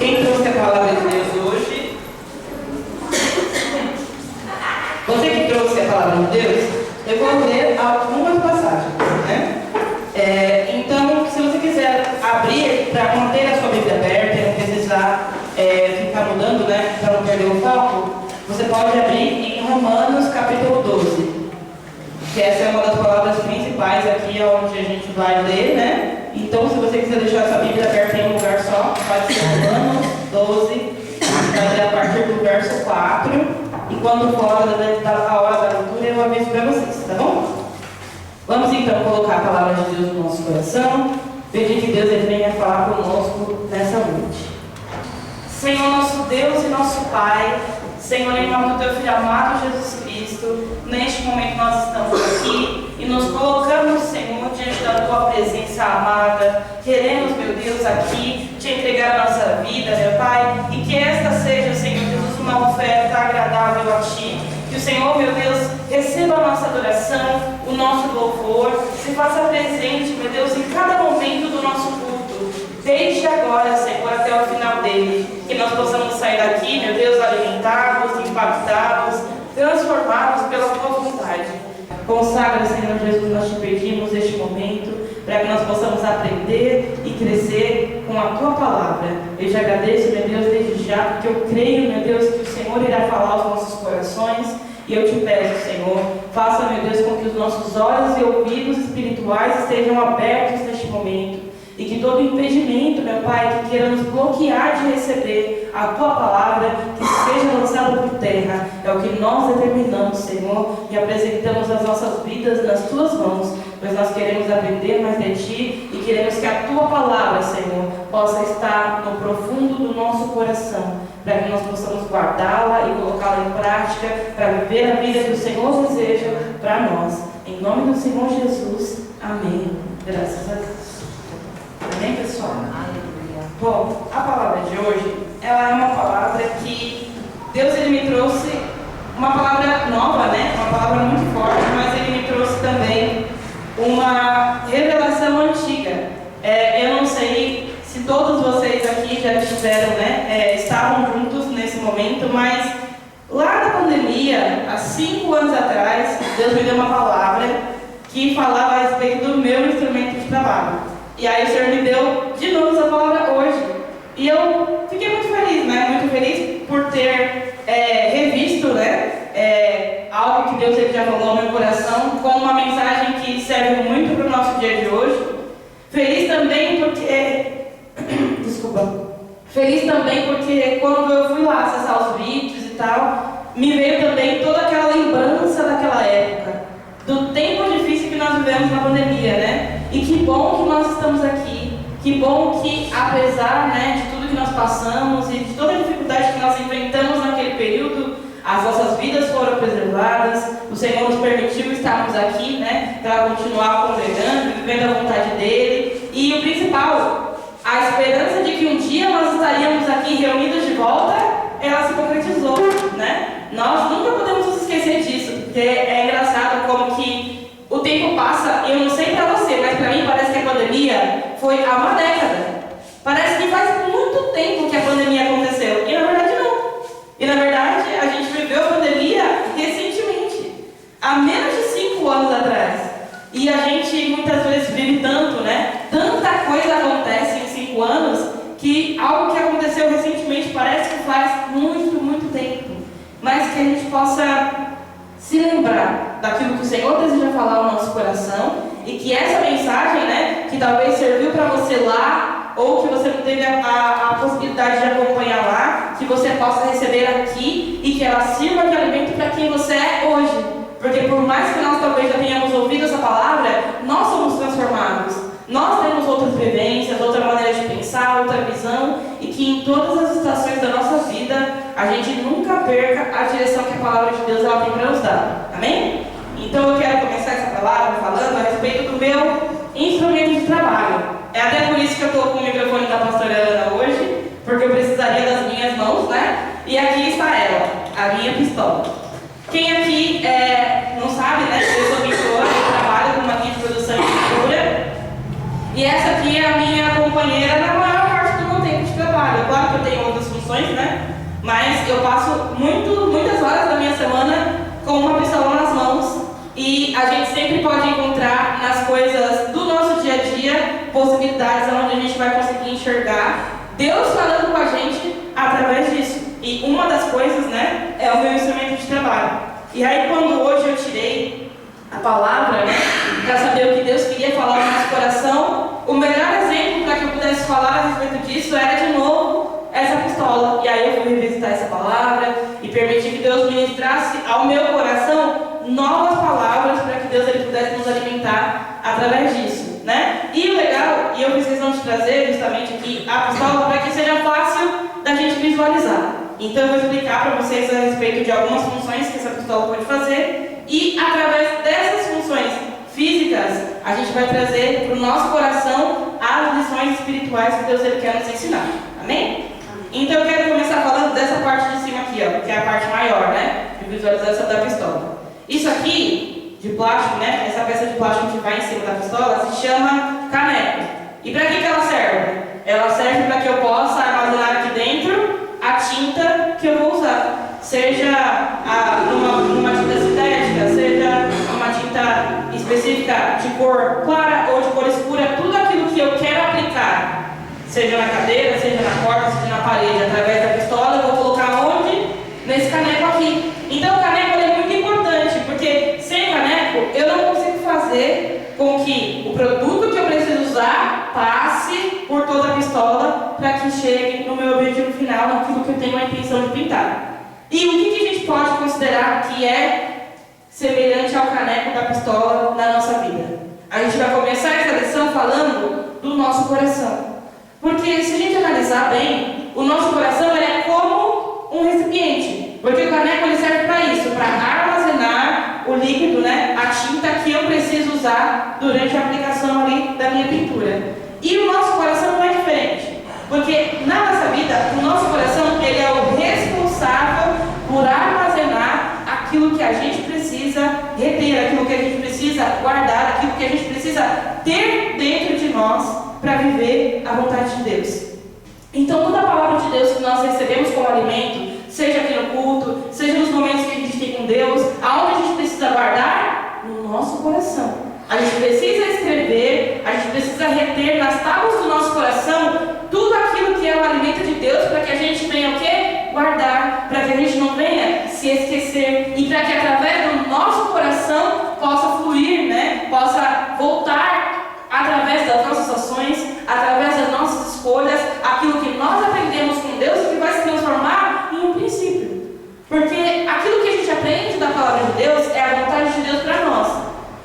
Quem trouxe a palavra de Deus hoje? Você que trouxe a palavra de Deus, eu vou ler algumas passagens, né? Então, se você quiser abrir para manter a sua Bíblia aberta e não precisar ficar mudando, né? Para não perder o foco, você pode abrir em Romanos capítulo 12. Que essa é uma das palavras principais aqui onde a gente vai ler, né? Então, se você quiser deixar sua Bíblia aberta em um lugar só, pode ser Romanos 12, vai ler a partir do verso 4. E quando for a hora da leitura, eu aviso para vocês, tá bom? Vamos então colocar a palavra de Deus no nosso coração, pedir que Deus venha falar conosco nessa noite. Senhor, nosso Deus e nosso Pai, Senhor, em nome do Teu Filho amado Jesus Cristo, neste momento nós estamos aqui e nos colocamos, Senhor, diante da Tua presença amada. Queremos, meu Deus, aqui te entregar a nossa vida, meu Pai, e que esta seja, Senhor Jesus, uma oferta agradável a Ti. Que o Senhor, meu Deus, receba a nossa adoração, o nosso louvor, se faça presente, meu Deus, em cada momento do nosso culto, desde agora, Senhor, até o final dele. Que nós possamos sair daqui, meu Deus, alimentados, impactados, transformados pela Tua vontade. Consagra, Senhor Jesus, nós te pedimos neste momento, para que nós possamos aprender e crescer com a Tua palavra. Eu te agradeço, meu Deus, desde já, porque eu creio, meu Deus, que o Senhor irá falar aos nossos corações. E eu te peço, Senhor, faça, meu Deus, com que os nossos olhos e ouvidos espirituais estejam abertos neste momento. E que todo impedimento, meu Pai, que queira nos bloquear de receber a Tua palavra, que seja lançado por terra. É o que nós determinamos, Senhor, e apresentamos as nossas vidas nas Tuas mãos, pois nós queremos aprender mais de Ti e queremos que a Tua palavra, Senhor, possa estar no profundo do nosso coração, para que nós possamos guardá-la e colocá-la em prática, para viver a vida que o Senhor deseja para nós. Em nome do Senhor Jesus, amém. Graças a Deus. Amém, pessoal? Bom, a palavra de hoje, ela é uma palavra que Deus ele me trouxe, uma palavra nova, né? Uma palavra muito forte, mas ele me trouxe também uma revelação antiga. Eu não sei se todos vocês aqui já estiveram, né? Estavam juntos nesse momento, mas lá na pandemia, há 5 anos atrás, Deus me deu uma palavra que falava a respeito do meu instrumento de trabalho. E aí o Senhor me deu de novo essa palavra hoje. E eu fiquei muito feliz, né? Muito feliz por ter revisto, né? Algo que Deus ele já falou no meu coração, com uma mensagem que serve muito para o nosso dia de hoje. Feliz também porque... Desculpa. Feliz também porque quando eu fui lá acessar os vídeos e tal, me veio também toda aquela lembrança daquela época, do tempo difícil que nós vivemos na pandemia, né? E que bom que nós estamos aqui, que bom que apesar, né, de tudo que nós passamos e de toda a dificuldade que nós enfrentamos naquele período, as nossas vidas foram preservadas, o Senhor nos permitiu estarmos aqui, né, para continuar congregando, vivendo a vontade dEle. E o principal, a esperança de que um dia nós estaríamos aqui reunidos de volta, ela se concretizou, né? Nós nunca podemos nos esquecer disso, porque é engraçado como que o tempo passa, eu não sei pra você, mas pra mim parece que a pandemia foi há uma década. Parece que faz muito tempo que a pandemia aconteceu, e na verdade não. E na verdade a gente viveu a pandemia recentemente, há menos de 5 anos atrás. E a gente muitas vezes vive tanto, né? Tanta coisa acontece em 5 anos, que algo que aconteceu recentemente parece que faz muito, muito tempo. Mas que a gente possa se lembrar daquilo que o Senhor deseja falar ao nosso coração e que essa mensagem, né, que talvez serviu para você lá ou que você não teve a possibilidade de acompanhar lá, que você possa receber aqui e que ela sirva de alimento para quem você é hoje. Porque por mais que nós talvez já tenhamos ouvido essa palavra, nós somos transformados. Nós temos outras vivências, outra maneira de pensar, outra visão, e que em todas as estações da nossa vida a gente nunca perca a direção que a palavra de Deus ela tem para nos dar. Amém? Então eu quero começar essa palavra falando a respeito do meu instrumento de trabalho. É até por isso que eu estou com o microfone da pastora Ana hoje, porque eu precisaria das minhas mãos, né? E aqui está ela, a minha pistola. Quem aqui não sabe, né? Eu sou pintora, eu trabalho com uma linha de produção de pintura. E essa aqui é a minha companheira na maior parte do meu tempo de trabalho. claro que eu tenho outras funções, né? Mas eu passo muitas horas da minha semana com uma pistola nas mãos e a gente sempre pode encontrar nas coisas do nosso dia a dia possibilidades onde a gente vai conseguir enxergar Deus falando com a gente através disso. E uma das coisas, né, é o meu instrumento de trabalho. E aí quando hoje eu tirei a palavra, né, para saber o que Deus queria falar no nosso coração, o melhor exemplo para que eu pudesse falar a respeito disso era de novo essa pistola. E aí eu fui revisitar essa palavra e permiti que Deus ministrasse ao meu coração novas palavras para que Deus ele pudesse nos alimentar através disso, né? E o legal, e eu fiz questão de trazer justamente aqui a pistola para que seja fácil da gente visualizar. Então eu vou explicar para vocês a respeito de algumas funções que essa pistola pode fazer e através dessas funções físicas a gente vai trazer para o nosso coração as lições espirituais que Deus ele quer nos ensinar. Amém? Então eu quero começar falando dessa parte de cima aqui, ó, que é a parte maior, né? De visualização da pistola. Isso aqui, de plástico, né? Essa peça de plástico que vai em cima da pistola se chama caneco. E para que ela serve? Ela serve para que eu possa armazenar aqui dentro a tinta que eu vou usar. Seja numa tinta sintética, seja uma tinta específica de cor clara ou de cor escura, tudo aquilo que eu quero aplicar, seja na cadeira, seja na porta, seja na parede, através da pistola, eu vou colocar onde? Nesse caneco aqui. Então o caneco é muito importante, porque sem o caneco eu não consigo fazer com que o produto que eu preciso usar passe por toda a pistola para que chegue no meu objetivo final, naquilo que eu tenho a intenção de pintar. E o que a gente pode considerar que é semelhante ao caneco da pistola na nossa vida? A gente vai começar essa lição falando do nosso coração. Porque se a gente analisar bem, o nosso coração ele é como um recipiente. Porque o caneco ele serve para isso, para armazenar o líquido, né, a tinta que eu preciso usar durante a aplicação ali da minha pintura. E o nosso coração não é diferente. Porque na nossa vida, o nosso coração ele é o responsável por armazenar aquilo que a gente precisa reter, aquilo que a gente precisa guardar, aquilo que a gente precisa ter dentro de nós para viver a vontade de Deus. Então toda a palavra de Deus que nós recebemos como alimento, seja aqui no culto, seja nos momentos que a gente tem com Deus, aonde a gente precisa guardar? No nosso coração. A gente precisa escrever, a gente precisa reter nas tábuas do nosso coração tudo aquilo que é o alimento de Deus para que a gente venha o quê? Guardar, para que a gente não venha se esquecer e para que através do nosso coração possa fluir, né? Possa voltar através das nossas ações, através das nossas escolhas, aquilo que nós aprendemos com Deus e que vai se transformar em um princípio. Porque aquilo que a gente aprende da palavra de Deus é a vontade de Deus para nós.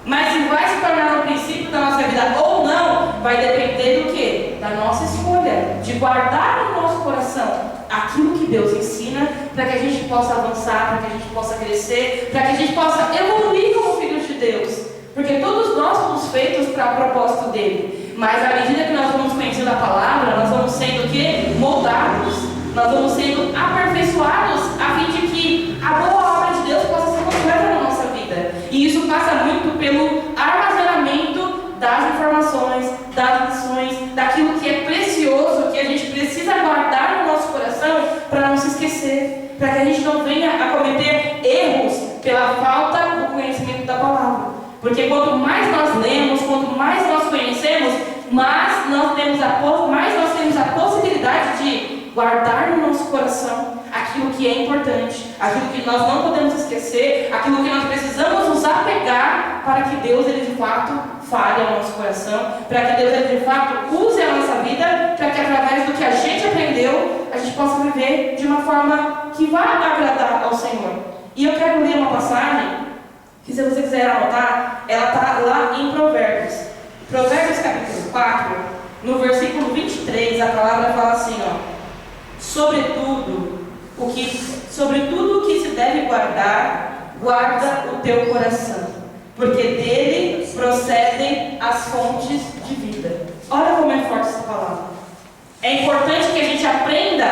Mas se vai se tornar um princípio da nossa vida ou não, vai depender do quê? Da nossa escolha, de guardar no nosso coração aquilo que Deus ensina, para que a gente possa avançar, para que a gente possa crescer, para que a gente possa evoluir como filhos de Deus. Porque todos nós somos feitos para o propósito dele. Mas à medida que nós vamos conhecendo a palavra, nós vamos sendo o quê? Moldados. Nós vamos sendo aperfeiçoados a fim de que a boa obra de Deus possa ser completa na nossa vida. E isso passa muito pelo armazenamento das informações, das lições, daquilo que é precioso, que a gente precisa guardar no nosso coração para não se esquecer, para que a gente não venha a cometer erros pela falta do conhecimento da palavra. Porque quanto mais nós lemos, quanto mais nós conhecemos, mais nós temos a possibilidade de guardar no nosso coração aquilo que é importante, aquilo que nós não podemos esquecer, aquilo que nós precisamos nos apegar para que Deus ele de fato fale ao nosso coração, para que Deus ele de fato use a nossa vida, para que através do que a gente aprendeu, a gente possa viver de uma forma que vá agradar ao Senhor. E eu quero ler uma passagem que, se você quiser anotar, ela está lá em Provérbios. Provérbios capítulo 4, no versículo 23, a palavra fala assim, ó: sobretudo o que se deve guardar, guarda o teu coração, porque dele procedem as fontes de vida. Olha como é forte essa palavra. É importante que a gente aprenda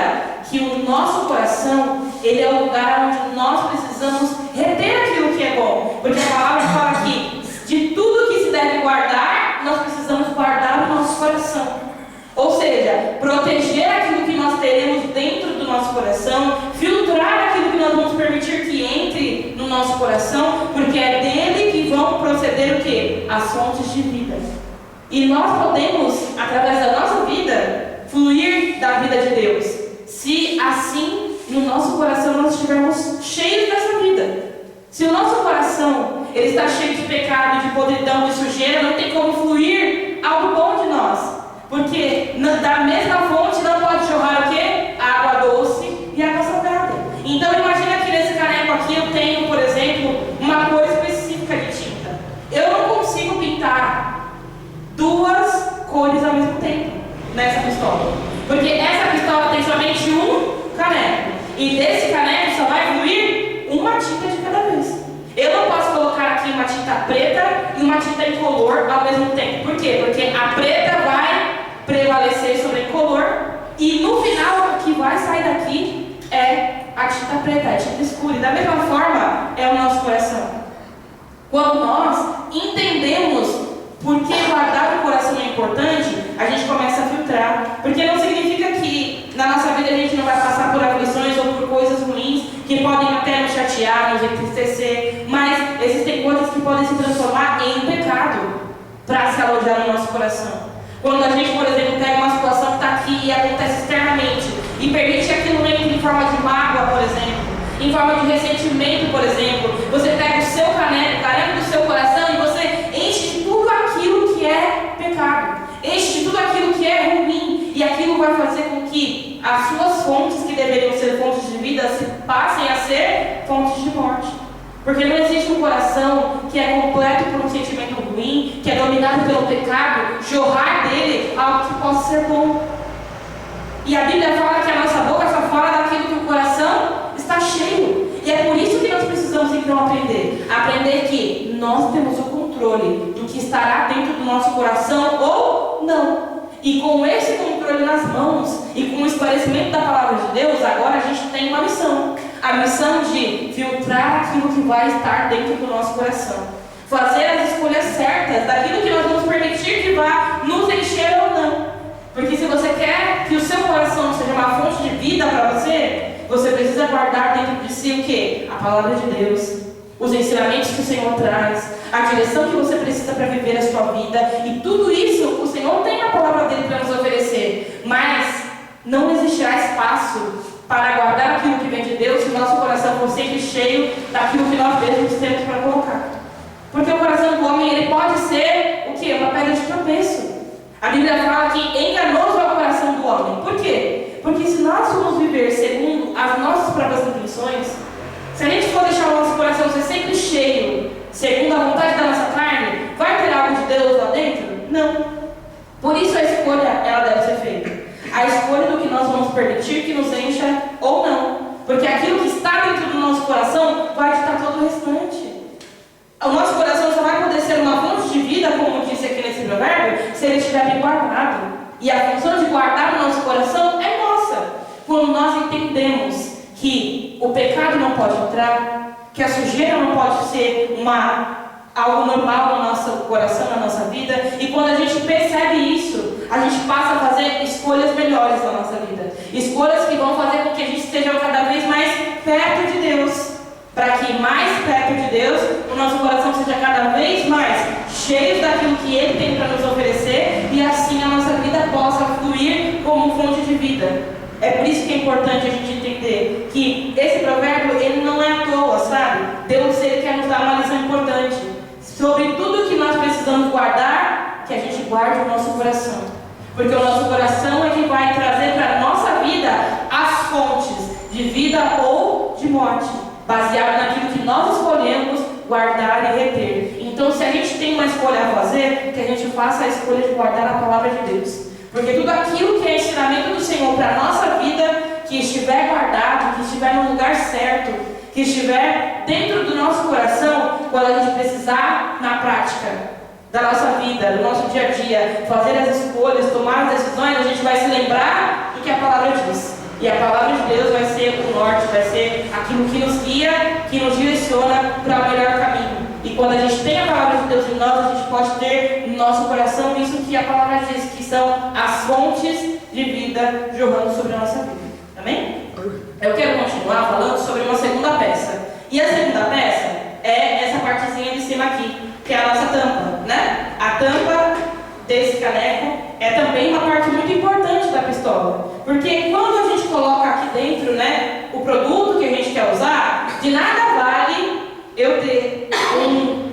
que o nosso coração, ele é o lugar onde nós precisamos reter aquilo que é bom. Porque a palavra fala que de tudo que se deve guardar, nós precisamos guardar o nosso coração. Ou seja, proteger aquilo que nós teremos nosso coração, porque é dele que vão proceder o quê? As fontes de vida. E nós podemos, através da nossa vida, fluir da vida de Deus, se assim no nosso coração nós estivermos cheios dessa vida. Se o nosso coração ele está cheio de pecado, de podridão, de sujeira, não tem como fluir algo bom de nós, porque da mesma fonte não pode jorrar o quê? A água doce e a água salgada. Então imagina que nesse caneco aqui eu tenho, por exemplo, uma cor específica de tinta. Eu não consigo pintar duas cores ao mesmo tempo nessa pistola, porque essa pistola tem somente um caneco, e desse caneco só vai fluir uma tinta de cada vez. Eu não posso colocar aqui uma tinta preta e uma tinta incolor ao mesmo tempo. Por quê? Porque a preta vai prevalecer sobre a incolor, e no final o que vai sair daqui é a tinta preta, a tinta escura. E da mesma forma é o nosso coração. Quando nós entendemos por que guardar o coração é importante, a gente começa a filtrar. Porque não significa que na nossa vida a gente não vai passar por aflições ou por coisas ruins que podem até nos chatear, nos entristecer, mas existem coisas que podem se transformar em pecado para se alojar no nosso coração. Quando a gente, por exemplo, pega uma situação que está aqui e acontece externamente e permite que aquilo entre em forma de mágoa, por exemplo, em forma de ressentimento, por exemplo, você pega o seu caneco do seu coração e você enche de tudo aquilo que é pecado, enche de tudo aquilo que é ruim, e aquilo vai fazer com que as suas fontes, que deveriam ser fontes de vida, se passem a ser fontes de morte. Porque não existe um coração que é completo por um sentimento ruim, que é dominado pelo pecado, jorrar dele algo que possa ser bom. E a Bíblia fala que a nossa boca só fala daquilo que o coração está cheio. E é por isso que nós precisamos então aprender que nós temos o controle do que estará dentro do nosso coração ou não. E com esse controle nas mãos e com o esclarecimento da palavra de Deus, agora a gente tem uma missão. A missão de filtrar aquilo que vai estar dentro do nosso coração. Fazer as escolhas certas daquilo que nós vamos permitir que vá nos encher ou não. Porque se você quer que o seu coração seja uma fonte de vida para você, você precisa guardar dentro de si o quê? A palavra de Deus, os ensinamentos que o Senhor traz, a direção que você precisa para viver a sua vida. E tudo isso o Senhor tem a palavra dele para nos oferecer. Mas não existirá espaço para guardar aquilo que vem de Deus se o nosso coração for sempre cheio daquilo que nós mesmos temos para colocar. Porque o coração do homem ele pode ser o quê? Uma pedra de tropeço. A Bíblia fala que enganoso é o coração do homem. Por quê? Porque se nós formos viver segundo as nossas próprias intenções, se a gente for deixar o nosso coração ser sempre cheio, segundo a vontade da nossa carne, vai ter algo de Deus lá dentro? Não. Por isso a escolha ela deve ser feita. A escolha do que nós vamos permitir que nos encha ou não. Porque aquilo que está dentro do nosso coração vai ditar todo o restante. O nosso coração só vai poder ser uma fonte de vida, como disse aqui nesse provérbio, se ele estiver bem guardado. E a função de guardar o nosso coração é nossa. Quando nós entendemos que o pecado não pode entrar, que a sujeira não pode ser algo normal no nosso coração, na nossa vida, e quando a gente percebe isso, a gente passa a fazer escolhas melhores na nossa vida. Escolhas que vão fazer com que a gente esteja cada vez mais perto de Deus. Para que mais perto de Deus, o nosso coração seja cada vez mais cheio daquilo que Ele tem para nos oferecer, e assim a nossa vida possa fluir como fonte de vida. É por isso que é importante a gente entender que esse provérbio, ele não é à toa, sabe? Deus, Ele quer nos dar uma lição importante sobre tudo que nós precisamos guardar, que a gente guarde o nosso coração. Porque o nosso coração é que vai trazer para a nossa vida as fontes de vida ou de morte, baseado naquilo que nós escolhemos guardar e reter. Então, se a gente tem uma escolha a fazer, que a gente faça a escolha de guardar a palavra de Deus. Porque tudo aquilo que é ensinamento do Senhor para a nossa vida, que estiver guardado, que estiver no lugar certo, que estiver dentro do nosso coração, quando a gente precisar, na prática da nossa vida, do nosso dia a dia, fazer as escolhas, tomar as decisões, a gente vai se lembrar do que a palavra diz. E a palavra de Deus vai ser o norte, vai ser aquilo que nos guia, que nos direciona para o melhor caminho. E quando a gente tem a palavra de Deus em nós, a gente pode ter no nosso coração isso que a palavra diz, que são as fontes de vida jorrando sobre a nossa vida. Amém? Eu quero continuar falando sobre uma segunda peça. E a segunda peça Porque quando a gente coloca aqui dentro, né, o produto que a gente quer usar, de nada vale eu ter um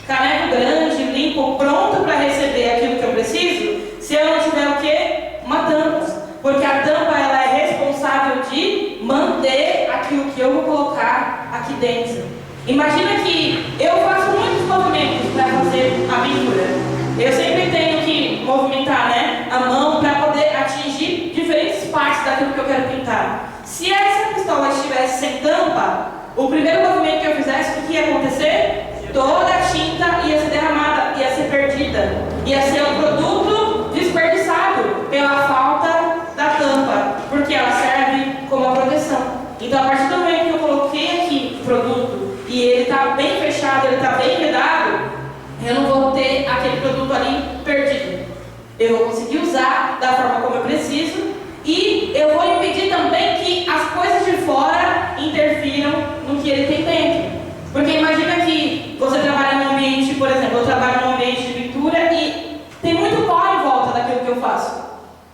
caneco grande, limpo, pronto para receber aquilo que eu preciso, se eu não tiver o quê? Uma tampa. Porque a tampa ela é responsável de manter aquilo que eu vou colocar aqui dentro. Imagina que eu faço muitos movimentos para fazer a pintura. Eu sempre tenho que movimentar, né, a mão para poder atingir diferentes partes daquilo que eu quero pintar. Se essa pistola estivesse sem tampa, o primeiro movimento que eu fizesse, o que ia acontecer? Toda a tinta ia ser derramada, ia ser perdida. Ia ser um produto desperdiçado pela falta da tampa, porque ela serve como a proteção. Então, a partir do momento que eu coloquei aqui o produto e ele está bem fechado, ele está bem vedado, eu não vou ter aquele produto ali perdido. Eu vou conseguir usar da forma como eu preciso e eu vou impedir também que as coisas de fora interfiram no que ele tem dentro. Porque imagina que você trabalha num ambiente, por exemplo, eu trabalho num ambiente de pintura e tem muito pó em volta daquilo que eu faço.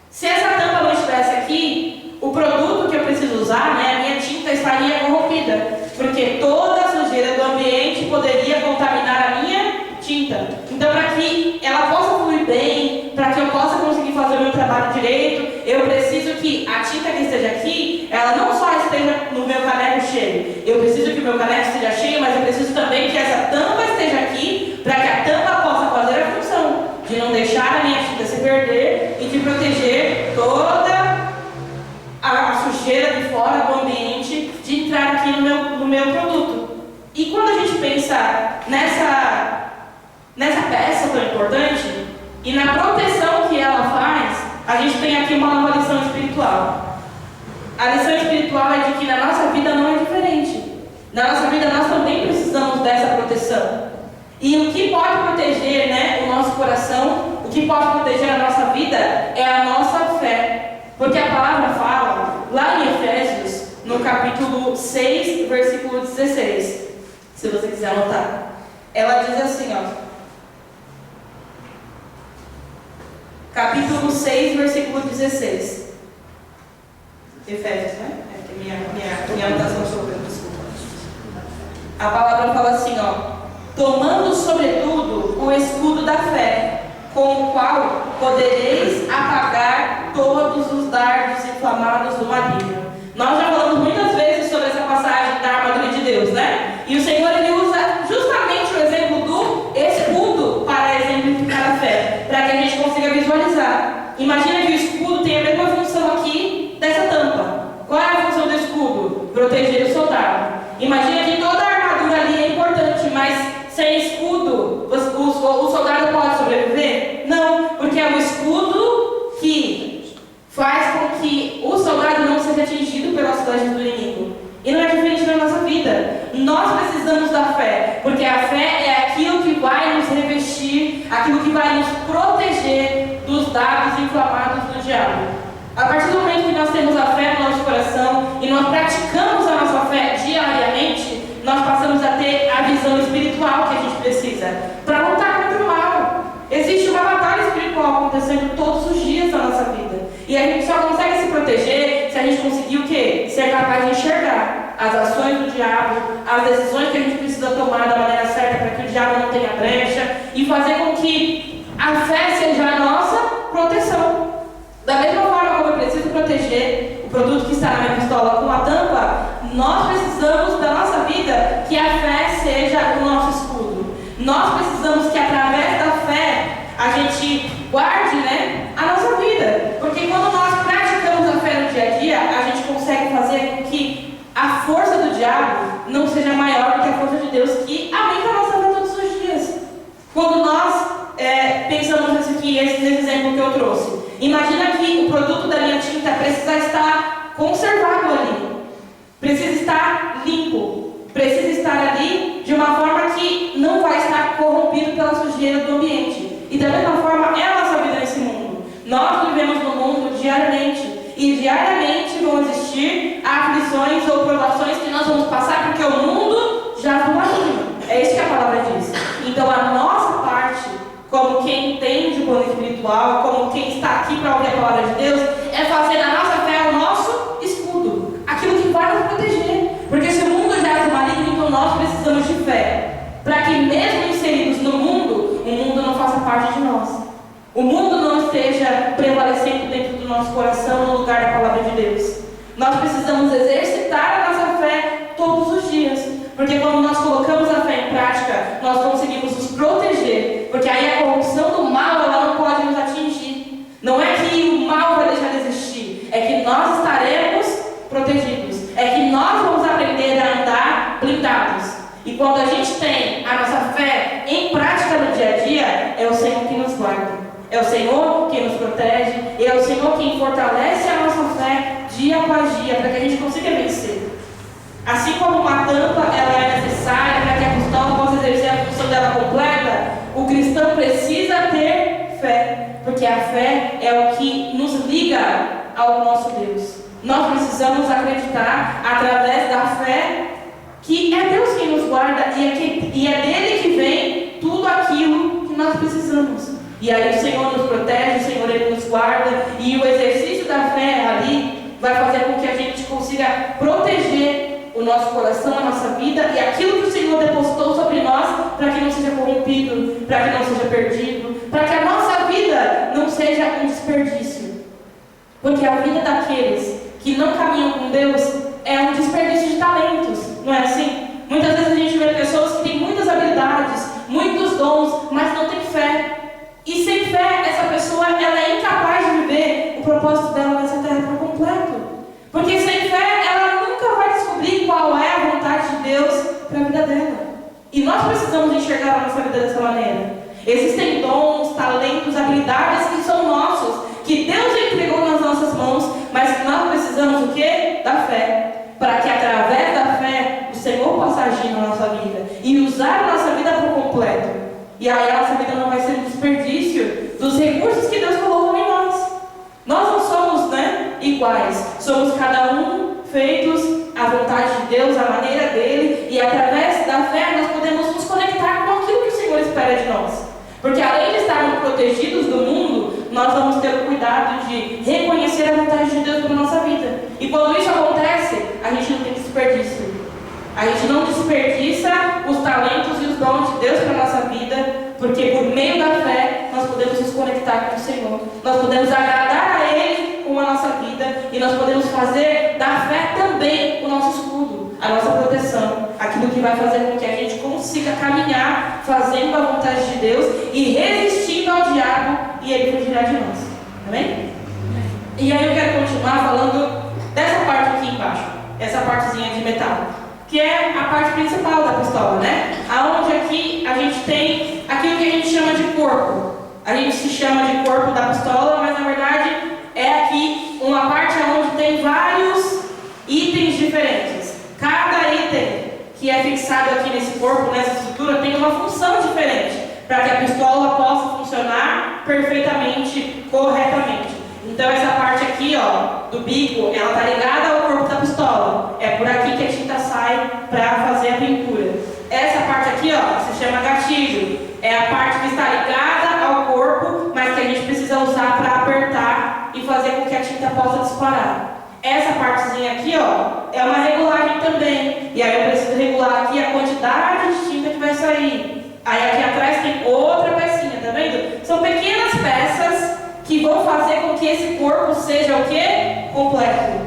Se essa tampa não estivesse aqui, o produto que eu preciso usar, né, a minha tinta estaria corrompida. Porque toda a sujeira do ambiente poderia contaminar a minha tinta. Então, para que ela possa fluir bem, para que eu possa conseguir fazer o meu trabalho direito, eu preciso que a tinta que esteja aqui, ela não só esteja no meu caneco cheio. Eu preciso que o meu caneco esteja cheio, mas eu preciso também que essa tampa esteja aqui, para que a tampa possa fazer a função de não deixar a minha tinta se perder e de proteger toda a sujeira de fora do ambiente de entrar aqui no meu produto. E quando a gente pensa nessa peça tão importante e na proteção que ela faz, a gente tem aqui uma nova lição espiritual. A lição espiritual é de que na nossa vida não é diferente. Na nossa vida nós também precisamos dessa proteção. E o que pode proteger, né, o nosso coração, o que pode proteger a nossa vida é a nossa fé. Porque a palavra fala, lá em Efésios, no capítulo 6, versículo 16, se você quiser anotar. Ela diz assim, ó. Capítulo 6, versículo 16. Efésios, né? É porque minha anotação sobre desculpa. A palavra fala assim, ó. Tomando, sobretudo, o escudo da fé, com o qual podereis apagar todos os dardos inflamados do maligno. Nós já falamos muitas vezes sobre essa passagem da armadura de Deus, né? E o Senhor, ele usa justamente o exemplo do escudo para exemplificar a fé, para que a gente consiga visualizar. Imagina que o escudo tem a mesma função aqui dessa tampa. Qual é a função do escudo? Proteger o soldado. Imagina que toda a armadura ali é importante, mas sem escudo, o soldado pode sobreviver? Não, porque é o escudo que faz com que o soldado não seja atingido pelas flechas do inimigo. E não é diferente na nossa vida. Nós precisamos da fé, porque a fé é aquilo que vai nos revestir, aquilo que vai nos proteger dos dardos inflamados do diabo. A partir do momento que nós temos a fé no nosso coração e nós praticamos a nossa fé diariamente, nós passamos a ter a visão espiritual que a gente precisa para lutar contra o mal. Existe uma batalha espiritual acontecendo todos os dias na nossa vida. E a gente só consegue se proteger se a gente conseguir o quê? Ser capaz de enxergar as ações do diabo, as decisões que a gente precisa tomar da maneira certa para que o diabo não tenha brecha e fazer com que a fé seja a nossa proteção. Da mesma forma como eu preciso proteger o produto que está na minha pistola com a tampa, nós precisamos da nossa vida que a fé seja o nosso escudo. Nós precisamos que através da fé a gente guarde, né, a nossa vida. Porque quando nós praticamos a fé no dia a dia, a gente consegue fazer com que a força do diabo não seja maior do que a força de Deus, que aumenta a nossa vida todos os dias. Quando nós pensamos nesse exemplo que eu trouxe, imagina que o produto da minha tinta precisa estar conservado ali, precisa estar limpo, precisa estar ali de uma forma que não vai estar corrompido pela sujeira do ambiente. E da mesma forma é a nossa vida nesse mundo. Nós vivemos no mundo diariamente. E diariamente vão existir aflições ou provações que nós vamos passar, porque o mundo já não maligno. É isso que a palavra diz. Então a nossa parte, como quem entende o plano espiritual, como quem está aqui para ouvir a palavra de Deus, é fazer da nossa fé nosso coração no lugar da palavra de Deus. Nós precisamos exercitar a nossa fé todos os dias, porque quando nós colocamos a fé em prática, nós conseguimos nos proteger, porque aí a corrupção do mal, ela não pode nos atingir. Não é que o mal vai deixar de existir, é que nós estaremos protegidos, é que nós vamos aprender a andar blindados. E quando a gente tem a nossa fé em prática no dia a dia, é o Senhor que nos guarda, é o Senhor que nos protege, é o Senhor quem fortalece a nossa fé dia após dia, para que a gente consiga vencer. Assim como uma tampa ela é necessária para que a pistola possa exercer a função dela completa, o cristão precisa ter fé, porque a fé é o que nos liga ao nosso Deus. Nós precisamos acreditar através da fé que é Deus quem nos guarda e é dele que vem tudo aquilo que nós precisamos. E aí o Senhor nos protege, o Senhor ele nos guarda, e o exercício da fé ali vai fazer com que a gente consiga proteger o nosso coração, a nossa vida e aquilo que o Senhor depositou sobre nós, para que não seja corrompido, para que não seja perdido, para que a nossa vida não seja um desperdício. Porque a vida daqueles que não caminham com Deus é um desperdício de talentos, não é assim? Muitas vezes a gente vê pessoas que têm muitas habilidades, muitos dons, mas não têm fé. E sem fé, essa pessoa ela é incapaz de viver o propósito dela nessa terra por completo. Porque sem fé, ela nunca vai descobrir qual é a vontade de Deus para a vida dela. E nós precisamos enxergar a nossa vida dessa maneira. Existem dons, talentos, habilidades que são nossos, que Deus entregou nas nossas mãos, mas que nós precisamos o quê? Da fé. Para que através da fé, o Senhor possa agir na nossa vida e usar a nossa vida por completo. E aí a nossa vida não vai ser um desperdício dos recursos que Deus colocou em nós. Nós não somos, iguais. Somos cada um feitos à vontade de Deus, à maneira dele. E através da fé nós podemos nos conectar com aquilo que o Senhor espera de nós. Porque além de estarmos protegidos do mundo, nós vamos ter o cuidado de reconhecer a vontade de Deus para a nossa vida. E quando isso acontece, a gente não tem desperdício. A gente não desperdiça os talentos e os dons de Deus para a nossa vida, porque por meio da fé nós podemos nos conectar com o Senhor. Nós podemos agradar a Ele com a nossa vida e nós podemos fazer da fé também o nosso escudo, a nossa proteção, aquilo que vai fazer com que a gente consiga caminhar fazendo a vontade de Deus e resistindo ao diabo, e ele fugirá de nós. Amém? E aí eu quero continuar falando dessa parte aqui embaixo, essa partezinha de metal, que é a parte principal da pistola, aonde aqui a gente tem aquilo que a gente chama de corpo. A gente se chama de corpo da pistola, mas na verdade é aqui uma parte onde tem vários itens diferentes. Cada item que é fixado aqui nesse corpo, nessa estrutura, tem uma função diferente, para que a pistola possa funcionar perfeitamente, corretamente. Então essa parte aqui, do bico, ela está ligada ao corpo da pistola. É por aqui que a tinta sai para fazer a pintura. Essa parte aqui, se chama gatilho. É a parte que está ligada ao corpo, mas que a gente precisa usar para apertar e fazer com que a tinta possa disparar. Essa partezinha aqui, é uma regulagem também. E aí eu preciso regular aqui a quantidade de tinta que vai sair. Aí aqui atrás tem outra pecinha, tá vendo? São pequenas peças que vão fazer com que esse corpo seja o quê? Completo.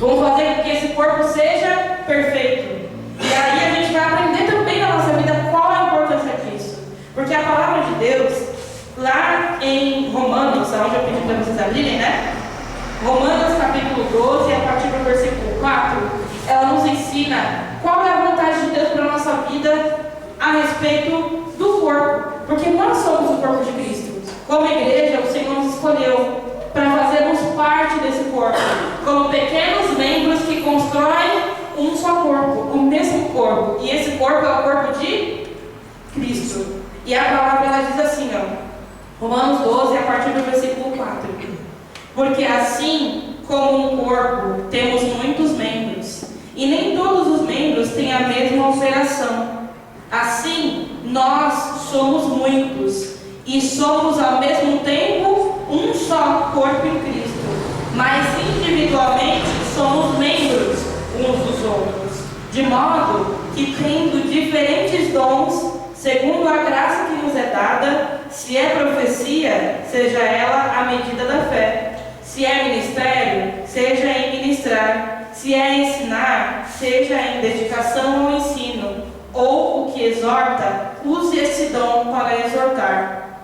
Vão fazer com que esse corpo seja perfeito. E aí a gente vai aprender também na nossa vida qual é a importância disso. Porque a palavra de Deus, lá em Romanos, onde eu pedi para vocês abrirem, Romanos capítulo 12, a partir do versículo 4, ela nos ensina qual é a vontade de Deus para a nossa vida a respeito do corpo. Porque nós somos o corpo de Cristo. Como igreja, o Senhor nos escolheu para fazermos parte desse corpo, como pequenos membros que constroem um só corpo, o mesmo corpo. E esse corpo é o corpo de Cristo. E a palavra ela diz assim, Romanos 12, a partir do versículo 4. Porque assim como um corpo temos muitos membros, e nem todos os membros têm a mesma operação. Assim, nós somos muitos, e somos ao mesmo tempo um só corpo em Cristo, mas individualmente somos membros uns dos outros, de modo que, tendo diferentes dons, segundo a graça que nos é dada, se é profecia, seja ela a medida da fé. Se é ministério, seja em ministrar. Se é ensinar, seja em dedicação ao ensino. Ou o que exorta, use esse dom para exortar.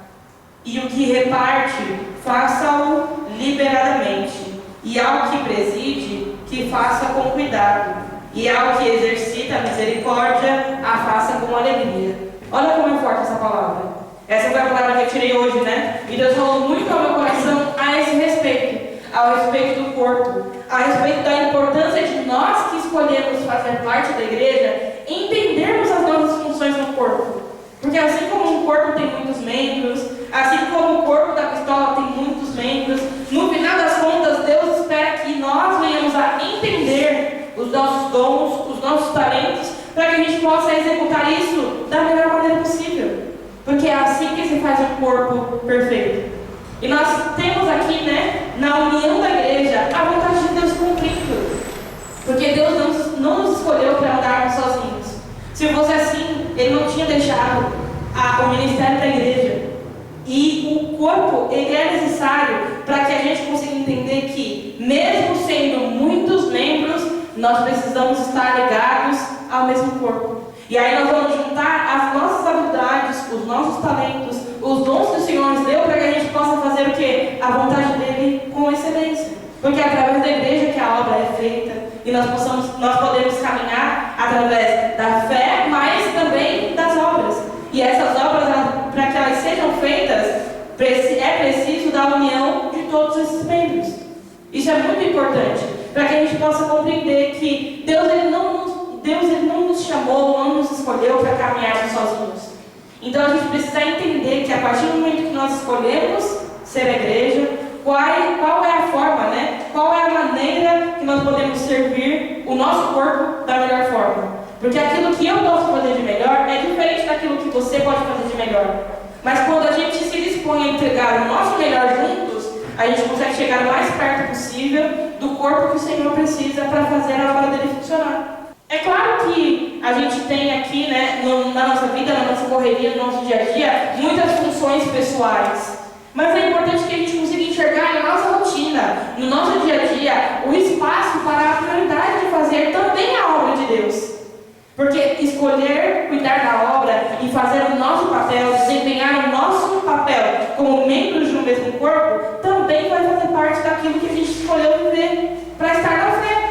E o que reparte, faça-o liberadamente. E ao que preside, que faça com cuidado. E ao que exercita a misericórdia, a faça com alegria. Olha como é forte essa palavra. Essa foi a palavra que eu tirei hoje, né? E Deus falou muito ao meu coração a esse respeito. Ao respeito do corpo. A respeito da importância de nós que escolhemos fazer parte da igreja, entendermos as nossas funções no corpo. Porque assim como um corpo tem muitos membros, assim como o corpo da pistola tem muitos membros, no final das contas, Deus espera que nós venhamos a entender os nossos dons, os nossos talentos, para que a gente possa executar isso da melhor maneira possível. Porque é assim que se faz um corpo perfeito. E nós temos aqui, na união da igreja, a vontade de Deus cumprindo. Porque Deus não nos escolheu para andarmos sozinhos. Se fosse assim, Ele não tinha deixado o ministério da igreja. E o corpo, ele é necessário para que a gente consiga entender que, mesmo sendo muitos membros, nós precisamos estar ligados ao mesmo corpo. E aí nós vamos juntar as nossas habilidades, os nossos talentos, os dons que o Senhor nos deu, para que a gente possa fazer o quê? A vontade dele com excelência. Porque é através da igreja que a obra é feita. E nós podemos caminhar através da fé, mas também das obras. E essas obras, para que elas sejam feitas, é preciso da união de todos esses membros. Isso é muito importante, para que a gente possa compreender que Deus ele não nos chamou, não nos escolheu para caminharmos sozinhos. Então a gente precisa entender que a partir do momento que nós escolhemos ser a igreja, qual é a forma, qual é a maneira que nós podemos servir o nosso corpo da melhor forma. Porque aquilo que eu posso fazer de melhor é diferente daquilo que você pode fazer de melhor. Mas quando a gente se dispõe a entregar o nosso melhor juntos, a gente consegue chegar o mais perto possível do corpo que o Senhor precisa para fazer a obra dele funcionar. É claro que a gente tem aqui, na nossa vida, na nossa correria, no nosso dia a dia, muitas funções pessoais. Mas é importante que a gente consiga enxergar na nossa rotina, no nosso dia a dia, o espaço para a prioridade de fazer também a obra de Deus. Porque escolher cuidar da obra e fazer o nosso papel, desempenhar o nosso papel como membros de um mesmo corpo, também vai fazer parte daquilo que a gente escolheu viver para estar na fé.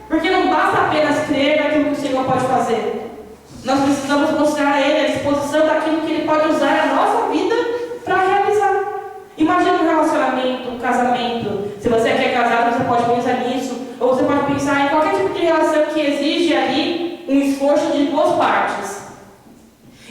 Porque não basta apenas crer naquilo que o Senhor pode fazer. Nós precisamos mostrar a Ele a disposição daquilo que Ele pode usar a nossa vida para realizar. Imagina um relacionamento, um casamento. Se você quer casar, você pode pensar nisso. Ou você pode pensar em qualquer tipo de relação que exige ali um esforço de duas partes.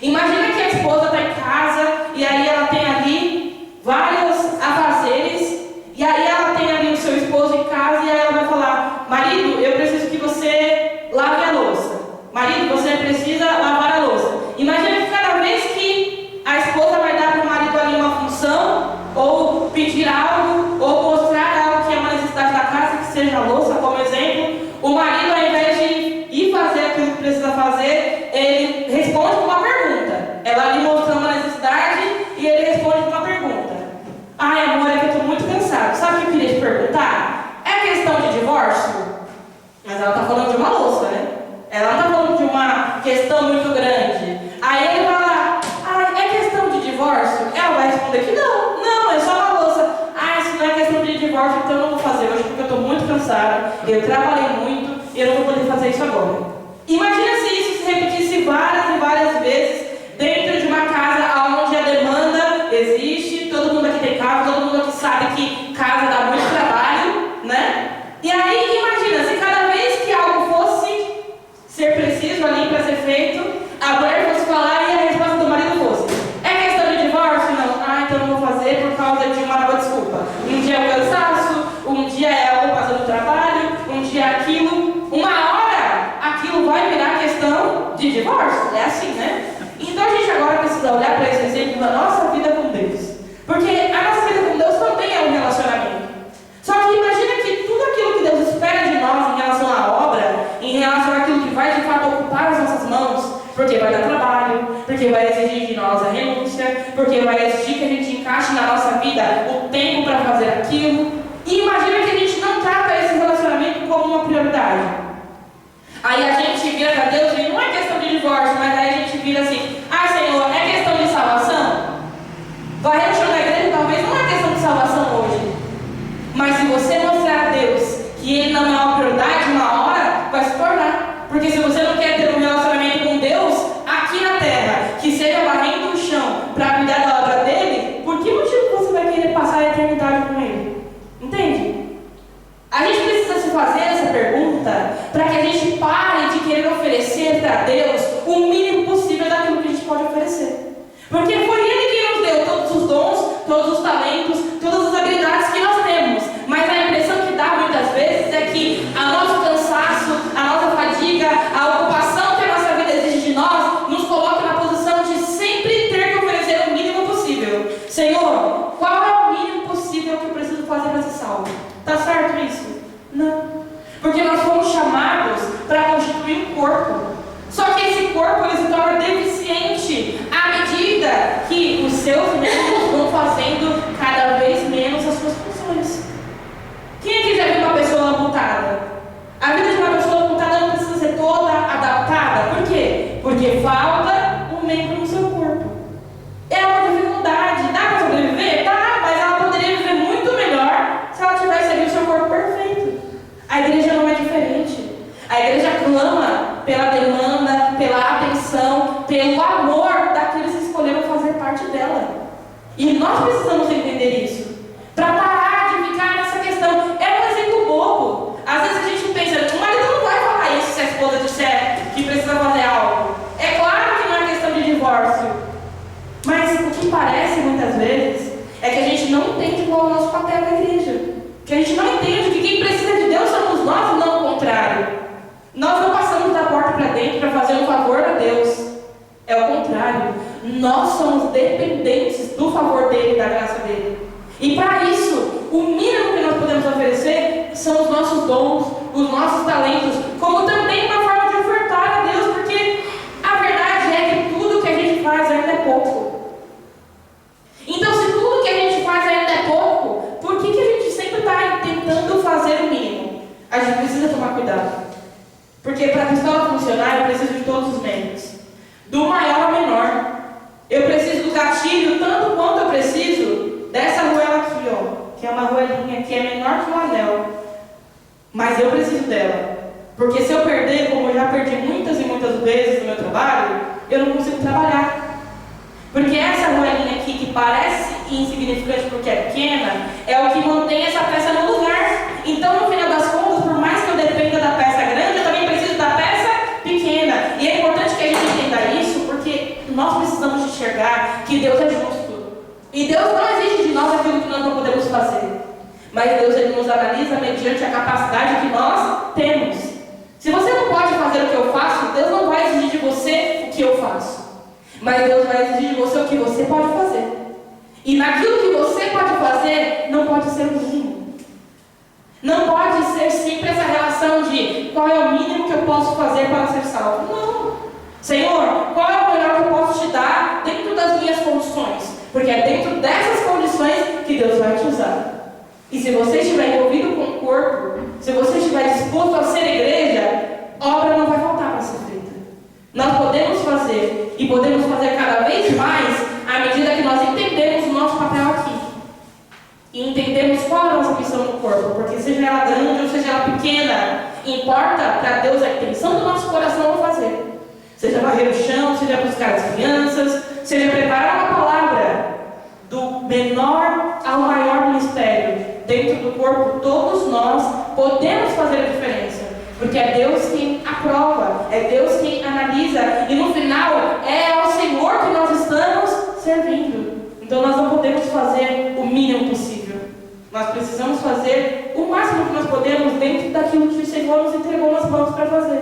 Imagina que a esposa está em casa e aí ela tem ali vários afazeres. E aí ela tem ali o seu esposo em casa e aí ela vai falar: marido, eu preciso que você lave a louça. Marido, você precisa lavar a louça. Imagina que cada vez que a esposa vai dar para o marido ali uma função, ou pedir algo, ou mostrar algo que é uma necessidade da casa, que seja a louça, como exemplo, o marido, ao invés de ir fazer aquilo que precisa fazer, ele responde com uma pergunta. Ela ali mostrando uma necessidade e ele responde com uma pergunta. Ai, amor, é que eu estou muito cansado. Sabe o que eu queria te perguntar? É questão de divórcio? Mas ela está falando de uma louça, Ela não está falando de uma questão muito grande. Aí ele fala: é questão de divórcio? Ela vai responder que não, é só uma louça. Se não é questão de divórcio, então eu não vou fazer hoje porque eu estou muito cansada, eu trabalhei muito e eu não vou poder fazer isso agora. Imagina se isso se repetisse várias e várias vezes dentro de uma casa onde a demanda existe, todo mundo aqui tem casa, todo mundo aqui sabe que casa dá muito trabalho, E aí imagina, se cada vez que algo fosse ser preciso ali para ser feito, a mulher fosse falar e a resposta do marido fosse: é questão de divórcio? Não. Então não vou fazer por causa de uma nova desculpa. Um dia é o cansaço, um dia é a ocupação do trabalho, um dia é aquilo. Uma hora aquilo vai virar questão de divórcio. É assim, Então a gente agora precisa olhar para esse exemplo da nossa vida com Deus. Porque a nossa vida com Deus também é um relacionamento. Só que imagina que tudo aquilo que Deus espera de nós em relação à obra, em relação àquilo que vai de fato ocupar as nossas mãos, porque vai dar trabalho, porque vai exigir de nós a renúncia, porque vai exigir que a gente encaixe na nossa vida o tempo para fazer aquilo. E imagina divórcio, mas aí a gente vira assim, ah, Senhor, é questão de salvação? Vai no chão da igreja, talvez não é questão de salvação hoje. Mas se você mostrar a Deus que Ele não é uma prioridade, uma hora vai se tornar. Porque se você não quer ter um relacionamento com Deus aqui na terra, que seja varrendo o chão para cuidar da obra dele, por que motivo você vai querer passar a eternidade com Ele? Entende? A gente precisa se fazer essa pergunta para que a gente pare de querer oferecer para Deus o mínimo possível daquilo que a gente pode oferecer. Porque foi Ele que nos deu todos os dons, todos os talentos, todas as habilidades que nós temos. Mas a impressão que dá muitas vezes é que o nosso cansaço, a nossa fadiga, a ocupação que a nossa vida exige de nós, nos coloca na posição de sempre ter que oferecer o mínimo possível. Senhor, qual é o mínimo possível que eu preciso fazer para ser salvo? Está certo isso? Não. Porque nós fomos chamados para constituir um corpo. Só que esse corpo ele se torna deficiente à medida que os seus membros vão fazendo cada vez menos as suas funções. Quem aqui já viu uma pessoa amputada? A vida de uma pessoa amputada não precisa ser toda adaptada. Por quê? Porque falta um membro no seu corpo. É uma dificuldade. Dá para sobreviver? Dá, mas ela poderia viver muito melhor se ela tivesse ali o seu corpo perfeito. A igreja não é diferente. A igreja clama pela demanda, pela atenção, pelo amor daqueles que escolheram fazer parte dela. E nós precisamos entender isso. Para parar de ficar nessa questão. É um exemplo bobo. Às vezes a gente pensa, o marido não vai falar isso se a esposa disser que precisa fazer algo. É claro que não é questão de divórcio. Mas o que parece muitas vezes é que a gente não entende qual é o nosso papel na igreja. Que a gente não entende que quem precisa de Deus somos nós e não o contrário. Nós não passamos da porta para dentro para fazer um favor a Deus. É o contrário. Nós somos dependentes do favor dele e da graça dele. E para isso, o mínimo que nós podemos oferecer são os nossos dons, os nossos talentos, como também uma forma de ofertar a Deus, porque a verdade é que tudo que a gente faz ainda é pouco. Então, se tudo que a gente faz ainda é pouco, por que a gente sempre está tentando fazer o mínimo? A gente precisa tomar cuidado. Porque para a pistola funcionar, eu preciso de todos os membros. Do maior ao menor. Eu preciso do gatilho tanto quanto eu preciso dessa arruela aqui, ó. Que é uma arruelinha que é menor que um anel. Mas eu preciso dela. Porque se eu perder, como eu já perdi muitas e muitas vezes no meu trabalho, eu não consigo trabalhar. Porque essa arruelinha aqui, que parece insignificante porque é pequena, é o que mantém essa peça no lugar. Então, no final das contas, por mais que eu dependa da peça grande, eu também preciso da peça pequena. E é importante que a gente entenda isso, porque nós precisamos enxergar que Deus é justo. E Deus não exige de nós aquilo que nós não podemos fazer. Mas Deus ele nos analisa mediante a capacidade que nós temos. Se você não pode fazer o que eu faço, Deus não vai exigir de você o que eu faço. Mas Deus vai exigir de você o que você pode fazer. E naquilo que você pode fazer, não pode ser o mínimo. Não pode ser sempre essa relação de qual é o mínimo que eu posso fazer para ser salvo. Não. Senhor, qual é o melhor que eu posso te dar dentro das minhas condições? Porque é dentro dessas condições que Deus vai te usar. E se você estiver envolvido com o corpo, se você estiver disposto a ser igreja, obra não vai faltar para ser feita. Nós podemos fazer, e podemos fazer cada vez mais, à medida que nós entendemos o nosso papel aqui. E entendemos qual é a nossa missão no corpo, porque seja ela grande ou seja ela pequena, importa para Deus a intenção do nosso coração ao fazer. Seja varrer o chão, seja buscar as crianças, seja preparar uma palavra, do menor ao maior ministério, dentro do corpo, todos nós podemos fazer a diferença. Porque é Deus quem aprova, é Deus quem analisa, e no final é ao Senhor que nós estamos servindo. Então nós não podemos fazer o mínimo possível. Nós precisamos fazer o máximo que nós podemos dentro daquilo que o Senhor nos entregou nas mãos para fazer.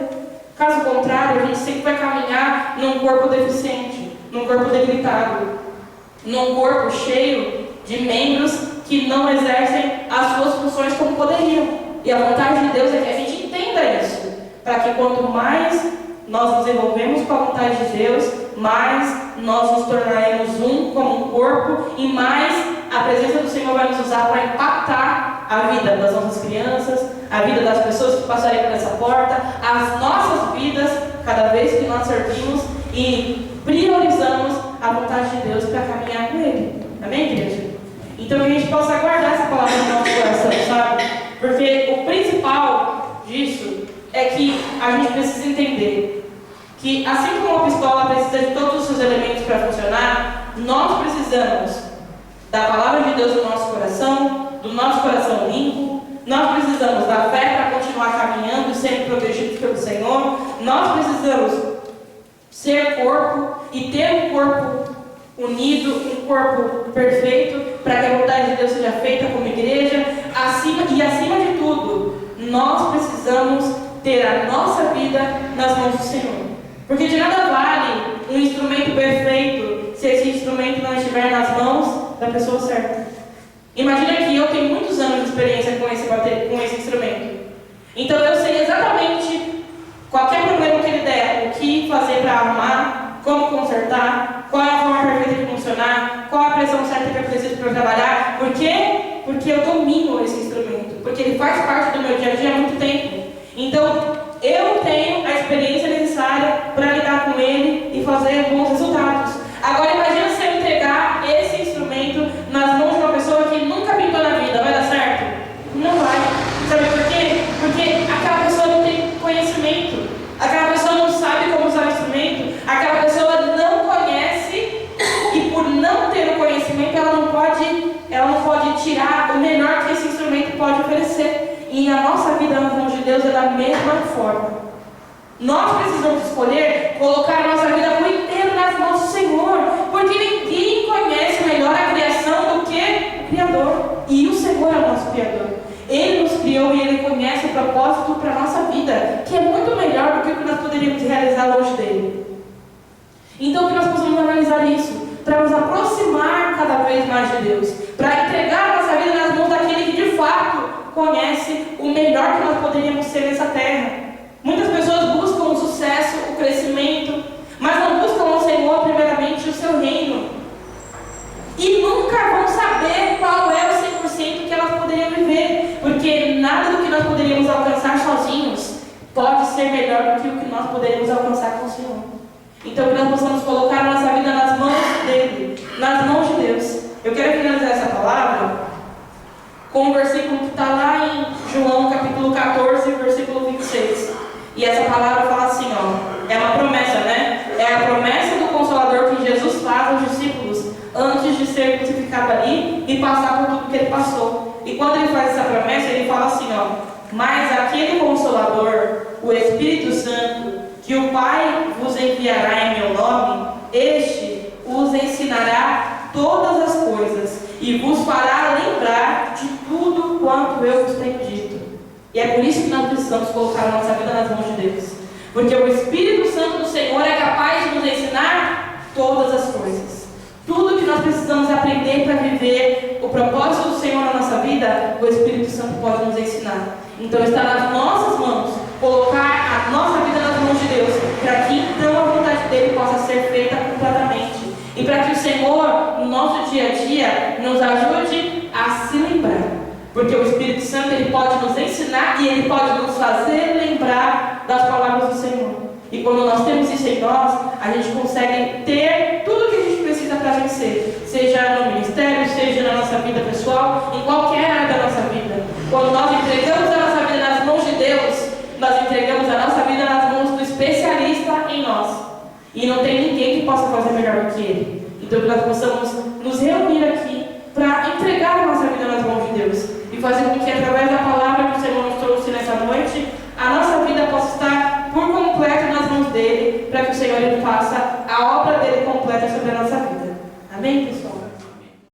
Caso contrário, a gente sempre vai caminhar num corpo deficiente, num corpo debilitado, num corpo cheio de membros que não exercem as suas funções como poderiam. E a vontade de Deus é que a gente entenda isso, para que quanto mais nós nos envolvemos com a vontade de Deus, mais nós nos tornaremos um como um corpo, e mais a presença do Senhor vai nos usar para impactar a vida das nossas crianças, a vida das pessoas que passarem por essa porta, as nossas vidas cada vez que nós servimos e priorizamos a vontade de Deus para caminhar com Ele. Amém, igreja? Então que a gente possa guardar essa palavra no nosso coração, sabe? Porque o principal disso é que a gente precisa entender que, assim como a pistola precisa de todos os seus elementos para funcionar, nós precisamos da palavra de Deus no nosso coração, do nosso coração limpo. Nós precisamos da fé para continuar caminhando e sendo protegidos pelo Senhor. Nós precisamos ser corpo e ter um corpo unido, um corpo perfeito, para que a vontade de Deus seja feita como igreja. Acima de tudo, nós precisamos ter a nossa vida nas mãos do Senhor. Porque de nada vale um instrumento perfeito se esse instrumento não estiver nas mãos da pessoa certa. Imagina que eu tenho muitos anos de experiência com esse instrumento. Então eu sei exatamente qualquer problema que ele der, o que fazer para arrumar, como consertar, qual é a forma perfeita de funcionar, qual a pressão certa que eu preciso para trabalhar. Por quê? Porque eu domino esse instrumento. Porque ele faz parte do meu dia a dia há muito tempo. Então eu tenho a experiência necessária para lidar com ele e fazer bons resultados. Agora imagina se eu entregar esse instrumento nas mãos de uma pessoa que nunca pintou na vida. Vai dar certo? Não vai. Sabe por quê? Porque aquela pessoa não tem conhecimento. Aquela pessoa não sabe como usar o instrumento. Aquela pessoa não conhece. E por não ter o conhecimento, ela não pode tirar o melhor que esse instrumento pode oferecer. E a nossa vida nas mãos de Deus é da mesma forma. Nós precisamos escolher colocar a nossa vida por inteiro nas mãos do Senhor, porque ninguém conhece melhor a criação do que o Criador. E o Senhor é o nosso Criador. Ele nos criou e Ele conhece o propósito para a nossa vida, que é muito melhor do que o que nós poderíamos realizar longe dele. Então que nós possamos analisar isso, para nos aproximar cada vez mais de Deus, para entregar a nossa vida nas mãos daquele que de fato conhece o melhor que nós poderíamos ser nessa terra. Muitas pessoas buscam o sucesso, o crescimento, mas não buscam ao Senhor primeiramente o seu reino. E nunca vão saber qual é o 100% que elas poderiam viver, porque nada do que nós poderíamos alcançar sozinhos pode ser melhor do que o que nós poderíamos alcançar com o Senhor. Então que nós possamos colocar a nossa vida nas mãos dele, nas mãos de Deus. Eu quero finalizar essa palavra com um versículo que está lá em João capítulo 14, versículo 26. E essa palavra fala assim, ó, é uma promessa, né? É a promessa do Consolador que Jesus faz aos discípulos antes de ser crucificado ali e passar por tudo que ele passou. E quando ele faz essa promessa, ele fala assim, ó, mas aquele Consolador, o Espírito Santo, que o Pai vos enviará em meu nome, este os ensinará todas as coisas e vos fará lembrar de tudo quanto eu vos tenho dito. E é por isso que nós precisamos colocar a nossa vida nas mãos de Deus. Porque o Espírito Santo do Senhor é capaz de nos ensinar todas as coisas. Tudo que nós precisamos aprender para viver o propósito do Senhor na nossa vida, o Espírito Santo pode nos ensinar. Então está nas nossas mãos colocar a nossa vida nas mãos de Deus, para que então a vontade dele possa ser feita completamente. E para que o Senhor, no nosso dia a dia, nos ajude a se lembrar. Porque o Espírito Santo ele pode nos ensinar e ele pode nos fazer lembrar das palavras do Senhor. E quando nós temos isso em nós, a gente consegue ter tudo o que a gente precisa para vencer. Seja no ministério, seja na nossa vida pessoal, em qualquer área da nossa vida. Quando nós entregamos a nossa vida nas mãos de Deus, nós entregamos a nossa vida nas mãos do especialista em nós. E não tem ninguém que possa fazer melhor do que Ele. Então que nós possamos nos reunir aqui